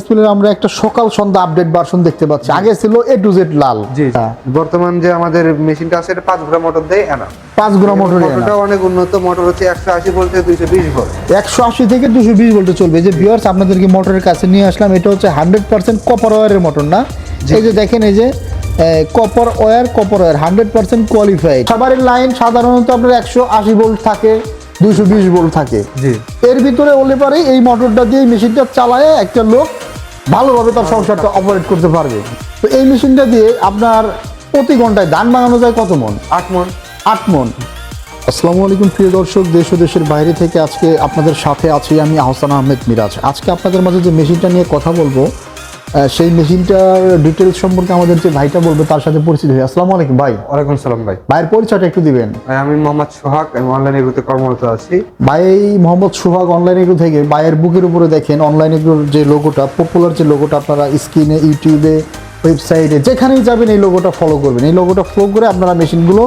স্কুলের আমরা একটা সকাল সন্ধ্যা আপডেট ভার্সন দেখতে পাচ্ছি। আগে ছিল এ টু জেড লাল। জি বর্তমান যে আমাদের মেশিনটা আছে এটা 5 ঘোড়া মোটর দিয়ে এনা 5 ঘোড়া মোটর। মোটরটা অনেক উন্নত মোটর হচ্ছে 180 ভোল্ট থেকে 220 ভোল্ট। 180 থেকে 220 ভোল্টে চলবে। যে ভিউয়ার্স আপনাদেরকে মোটরের কাছে নিয়ে আসলাম, এটা হচ্ছে 100% কপার ওয়্যারের মোটর না। এই যে দেখেন, এই যে কপার ওয়্যার 100% কোয়ালিফাইড। সবারই লাইন সাধারণত আপনার 180 ভোল্ট থাকে, 220 ভোল্ট থাকে। জি এর ভিতরে হলে পারে এই মোটরটা দিয়ে মেশিনটা চালায় একটা লোক ভালোভাবে তার সংসারটা অপারেট করতে পারবে। তো এই মেশিনটা দিয়ে আপনার প্রতি ঘন্টায় ধান ভাঙানো যায় কত মন? 8 মণ। 8 মন। আসসালামু আলাইকুম প্রিয় দর্শক, দেশ ও দেশের বাইরে থেকে আজকে আপনাদের সাথে আছি আমি আহসান আহমেদ মিরাজ। আজকে আপনাদের মাঝে যে মেশিনটা নিয়ে কথা বলবো, সেই মেশিনটার ডিটেলস সম্পর্কে আমাদের যে ভাইটা বলবে তার সাথে পরিচিত হই। আসসালামু আলাইকুম ভাই। ওয়ালাইকুম সালাম ভাই। ভাইয়ের পরিচয়টা একটু দিবেন। ভাই আমি মোহাম্মদ সোহাগ, আমি অনলাইন এগ্রোতে কর্মরত আছি। ভাই মোহাম্মদ সোহাগ অনলাইন এগ্রো থেকে। ভাইয়ের বুকের উপরে দেখেন অনলাইন এগ্রোর যে লোগোটা, পপুলার যে লোগোটা, আপনারা স্ক্রিনে, ইউটিউবে, ওয়েবসাইটে যেখানেই যাবেন এই লোগোটা ফলো করবেন। এই লোগোটা ফলো করে আপনারা মেশিনগুলো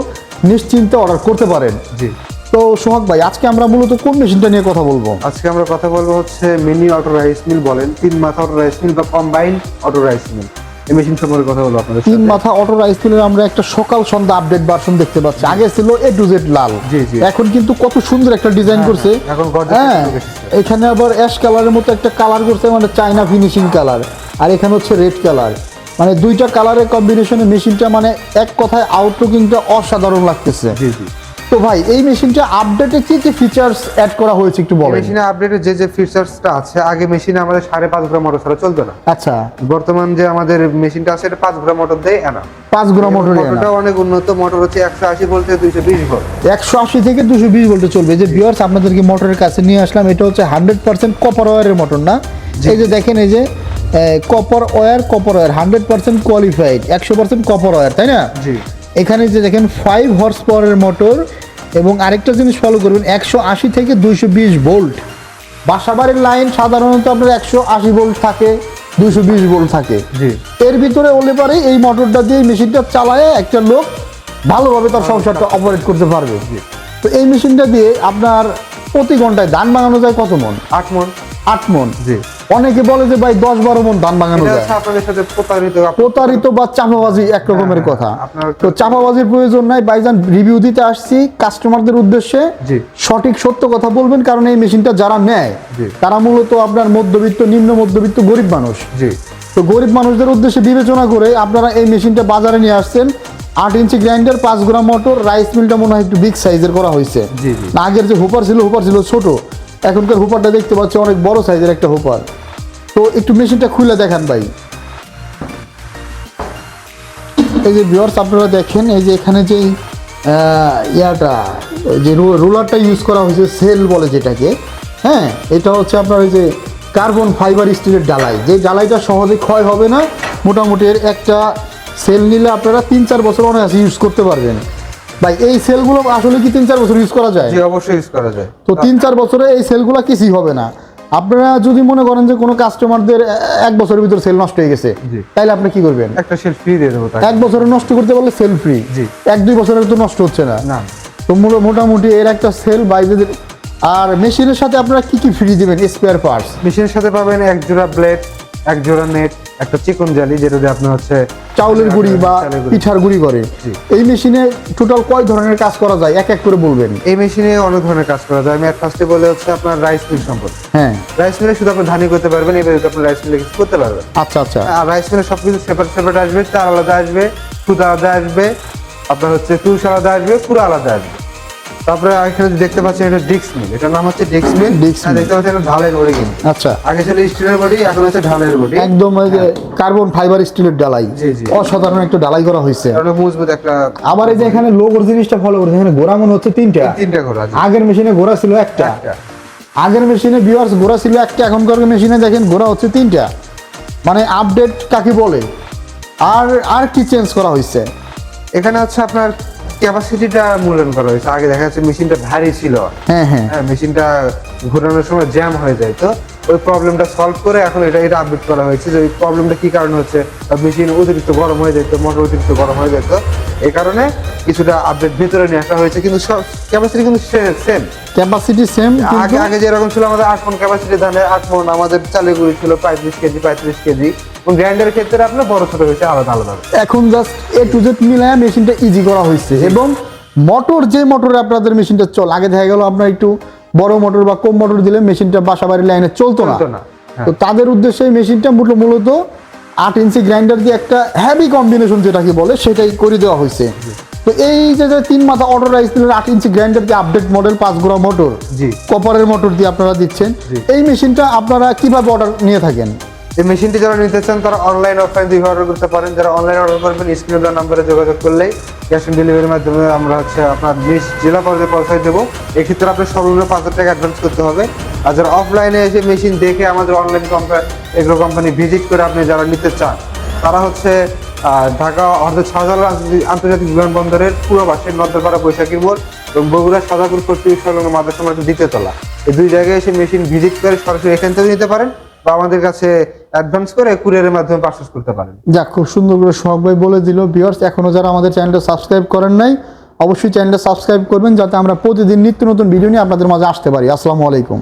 নিশ্চিন্তে অর্ডার করতে পারেন। জি। তো সোহাগ ভাই, আজকে আমরা মূলত কোন মেশিনটা নিয়ে কথা বলবো? আজকে আমরা কথা বলবো হচ্ছে মিনি অটো রাইস মিল বলেন, 3 মাথা অটো রাইস মিল বা কম্বাইন্ড অটো রাইস মিল, এই মেশিন সম্পর্কে কথা বলবো আপনাদের সাথে। 3 মাথা অটো রাইস মিলের আমরা একটা সকাল সন্ধ্যা আপডেট ভার্সন দেখতে পাচ্ছি। আগে ছিল এ টু জেড লাল। জি জি। এখন কিন্তু কত সুন্দর একটা ডিজাইন করছে। এখন হ্যাঁ, এখানে আবার অ্যাশ কালারের মতো একটা কালার করছে, মানে চায়না ফিনিশিং কালার। আর এখানে হচ্ছে রেড কালার, মানে দুইটা কালারের কম্বিনেশনে মেশিনটা, মানে এক কথায় আউটলুকিংটা অসাধারণ লাগতেছে। জি জি। তো ভাই, এই মেশিনটা আপডেটে কি কি ফিচার্স অ্যাড করা হয়েছে একটু বলেন। মেশিনে আপডেটে যে যে ফিচারসটা আছে, আগে মেশিনে আমাদের 5.5 ঘোড়া মোটর ছাড়া চলতো না। আচ্ছা, বর্তমান যে আমাদের মেশিনটা আছে এটা 5 ঘোড়া মোটর দিয়ে এনা 5 ঘোড়া মোটর। মোটরটা অনেক উন্নত মোটর হচ্ছে 180 ভোল্ট থেকে 220 ভোল্ট। 180 থেকে 220 ভোল্টে চলবে। যে ভিউয়ার্স আপনাদেরকে মোটরের কাছে নিয়ে আসলাম, এটা হচ্ছে 100% কপার ওয়্যারের মোটর না। এই যে দেখেন, এই যে copper wire 100% qualified, 100% copper wire, তাই না? জি। এখানে যে দেখেন 5 হর্স পাওয়ারের মোটর, এবং আরেকটা জিনিস ফলো করবেন, 180 থেকে 220 ভোল্ট। বাসাবাড়ির লাইন সাধারণত আপনার 180 ভোল্ট থাকে, 220 ভোল্ট থাকে। জি। এর ভিতরে হলে পারে এই মোটরটা দিয়ে মেশিনটা চালায় একটা লোক ভালোভাবে তার সংসারটা অপারেট করতে পারবে। তো এই মেশিনটা দিয়ে আপনার প্রতি ঘন্টায় ধান ভাঙানো যায় কত মন? 8 মণ। 8 মন। জি। অনেকে বলে যে ভাই 10-12 মন ধান ভাঙানো এটা যায়। হচ্ছে আপনাদের সাথে প্রতারিত বা চাপাবাজি এক রকমের কথা। আপনার তো চাপাবাজির প্রয়োজন নাই ভাইজান, রিভিউ দিতে আসছি কাস্টমারদের উদ্দেশ্যে। জি। সঠিক সত্য কথা বলবেন, কারণ এই মেশিনটা যারা নেয় জি। তারা মূলত আপনার মধ্যবিত্ত, নিম্ন মধ্যবিত্ত, গরিব মানুষ। জি। তো গরিব মানুষদের উদ্দেশ্যে বিবেচনা করে আপনারা এই মেশিনটা বাজারে নিয়ে আসছেন। 8 ইঞ্চি গ্রাইন্ডার, 5 ঘোড়া মোটর, রাইস মিলটা মনে হয় একটু বিগ সাইজের করা হয়েছে। জি জি। আগের যে হুপার ছিল ছোট, এখনকার হুপারটা দেখতে পাচ্ছি অনেক বড় সাইজের একটা হুপার। তো একটু মেশিনটা খুলে দেখান ভাই। এই যে ভিউয়ার্স আপনারা দেখেন, এই যে এখানে যে ইয়াটা, যে রোলারটা ইউজ করা হয়েছে, সেল বলে যেটাকে, হ্যাঁ, এটা হচ্ছে আপনার ওই যে কার্বন ফাইবার স্টিলের ডালাই। যে ডালাইটা সহজে ক্ষয় হবে না। মোটামুটি এর একটা সেল নিলে আপনারা 3-4 বছর অনায়াসে ইউজ করতে পারবেন। ভাই, এই সেলগুলো আসলে কি 3-4 বছর ইউজ করা যায়? জি, অবশ্যই ইউজ করা যায়। তো 3-4 বছরে এই সেলগুলো কিছুই হবে না। আপনারা যদি মনে করেন যে কোনো কাস্টমারদের 1 বছরের ভিতরে সেল নষ্ট হয়ে গেছে, জি। তাইলে আপনি কি করবেন? একটা সেল ফ্রি দিয়ে দেবো তাকে। 1 বছরে নষ্ট করতে পারলে সেল ফ্রি। জি। 1-2 বছরের তো নষ্ট হচ্ছে না। না। তো মোটামুটি এর একটা সেল বাইরেদের। আর মেশিনের সাথে আপনারা কি কি ফ্রি দিবেন? স্পেয়ার পার্টস মেশিনের সাথে পাবেন 1 জোড়া ব্লেড, 1 জোড়া নেট, একটা চিকন জালি, যেটা দিয়ে আপনি হচ্ছে চাউলের গুঁড়ি বা চালের গুঁড়ি। পিঠার গুঁড়ি করে। জি। এই মেশিনে টোটাল কয় ধরনের কাজ করা যায় এক এক করে বলবেন। এই মেশিনে অনেক ধরনের কাজ করা যায়। আমি ফার্স্টে বলে হচ্ছে আপনার রাইস মিল সম্পর্কে। হ্যাঁ, রাইস মিলে শুধু আপনি ধানই করতে পারবেন, এবার আপনি রাইস মিলে কিছু করতে পারবেন। আচ্ছা আচ্ছা। আর রাইস মিলে সবকিছু সেপারেট আসবে, চাল আলাদা আসবে, সুদ আলাদা আসবে, আপনার হচ্ছে তুষ আলাদা আসবে, পুরো আলাদা আসবে। তারপরে এখানে দেখতে পাচ্ছেন এটা ডিক্স মিল, এটার নাম হচ্ছে ডিক্স মিল। ডিক্স মিল। দেখতে পাচ্ছেন এটা ঢালের বডি কিন্তু। আচ্ছা, আগে ছিল স্টিলের বডি, এখন হচ্ছে ঢালের বডি। একদম ওই যে কার্বন ফাইবার স্টিলের ডালাই। জি, জি। অসাধারণ একটা ডালাই করা হয়েছে। এটা মজবুত একটা। আবার এই যে এখানে লোগোর জিনিসটা ফলো করেছে, এখানে ঘোড়া মনে হচ্ছে 3টা। 3টা ঘোড়া। জি। আগের মেশিনে ঘোড়া ছিল একটা। আগের মেশিনে ভিউয়ার্স ঘোড়া ছিল একটা, এখনকার মেশিনে দেখেন ঘোড়া হচ্ছে 3টা। মানে আপডেট কাকে বলে। আর কি চেঞ্জ করা হয়েছে? এখানে হচ্ছে আপনার ক্যাপাসিটিটা মূল্যায়ন করা হয়েছে। আগে দেখা যাচ্ছে মেশিনটা ভারী ছিল। হ্যাঁ হ্যাঁ। হ্যাঁ, মেশিনটা ঘোরানোর সময় জ্যাম হয়ে যায়। তো ওই প্রবলেমটা সলভ করে এখন এটা আপডেট করা হয়েছে যে ওই প্রবলেমটা কি কারণে হচ্ছে, মেশিন অতিরিক্ত গরম হয়ে যেত, মোটর অতিরিক্ত গরম হয়ে যেত, এই কারণে কিছুটা আপডেট ভেতরে নিয়ে আসা হয়েছে, কিন্তু সব ক্যাপাসিটি কিন্তু সেম। ক্যাপাসিটি সেম, আগে আগে যেরকম ছিল আমাদের 8 মণ ক্যাপাসিটি ধানের 8 মণ, আমাদের চালের গুঁড়ি ছিল 35 কেজি, এবং গ্রাইন্ডারের ক্ষেত্রে আপনার বড় ছোট হয়েছে আলাদা আলাদা। এখন জাস্ট A to Z মিলায় মেশিনটা ইজি করা হয়েছে। এবং মোটর যে মোটরে আপনাদের মেশিনটা চল, আগে দেখা গেল আপনার একটু বড় মোটর বা কম মোটর দিলে মেশিনটা বাসা বাড়ির লাইনে চলতো না। তো তাদের উদ্দেশ্যে এই মেশিনটা মূলত 8 ইঞ্চি গ্রাইন্ডার দিয়ে একটা হ্যাভি কম্বিনেশন যেটাকে বলে সেটাই করে দেওয়া হয়েছে। তো এই যে 3 মাথা অটো রাইস মিলের 8 ইঞ্চি গ্রাইন্ডার দিয়ে আপডেট মডেল 5 গোড়া মোটর, জি কপারের মোটর দিয়ে আপনারা দিচ্ছেন। এই মেশিনটা আপনারা কিভাবে অর্ডার নিয়ে থাকেন? এই মেশিনটি যারা নিতে চান তারা অনলাইন অফলাইন দুইভাবে অর্ডার করতে পারেন। যারা অনলাইন অর্ডার করবেন স্ক্রিনে দেওয়া নাম্বারে যোগাযোগ করলেই ক্যাশ অন ডেলিভারির মাধ্যমে আমরা আপনার নিজ জেলা পর্যায়ে পৌঁছায় দেবো। এক্ষেত্রে আপনার সর্বনিম্ন 5,000 টাকা অ্যাডভান্স করতে হবে। আর যারা অফলাইনে এসে মেশিন দেখে আমাদের অনলাইন এগ্রো কোম্পানি ভিজিট করে আপনি যারা নিতে চান তারা ঢাকা শাহজালাল আন্তর্জাতিক বিমানবন্দরের পূর্ব পাশে নদ্দরপাড়া বৈশাখী মোড় এবং বগুড়া সাজাপুর কর্তৃক সংলগ্ন মাদ্রাসা মার্কেট দ্বিতীয়তলা, এই 2 জায়গায় এসে মেশিন ভিজিট করে সরাসরি এখান থেকে নিতে পারেন বা আমাদের কাছে অ্যাডভান্স করে কুরিয়ারের মাধ্যমে পারচেজ করতে পারেন। যাক, খুব সুন্দর করে সোহাগ ভাই বলে দিল। ভিউয়ার্স, এখনো যারা আমাদের চ্যানেলটা সাবস্ক্রাইব করেন নাই অবশ্যই চ্যানেলটা সাবস্ক্রাইব করবেন, যাতে আমরা প্রতিদিন নিত্য নতুন ভিডিও নিয়ে আপনাদের মাঝে আসতে পারি। আসসালামু আলাইকুম।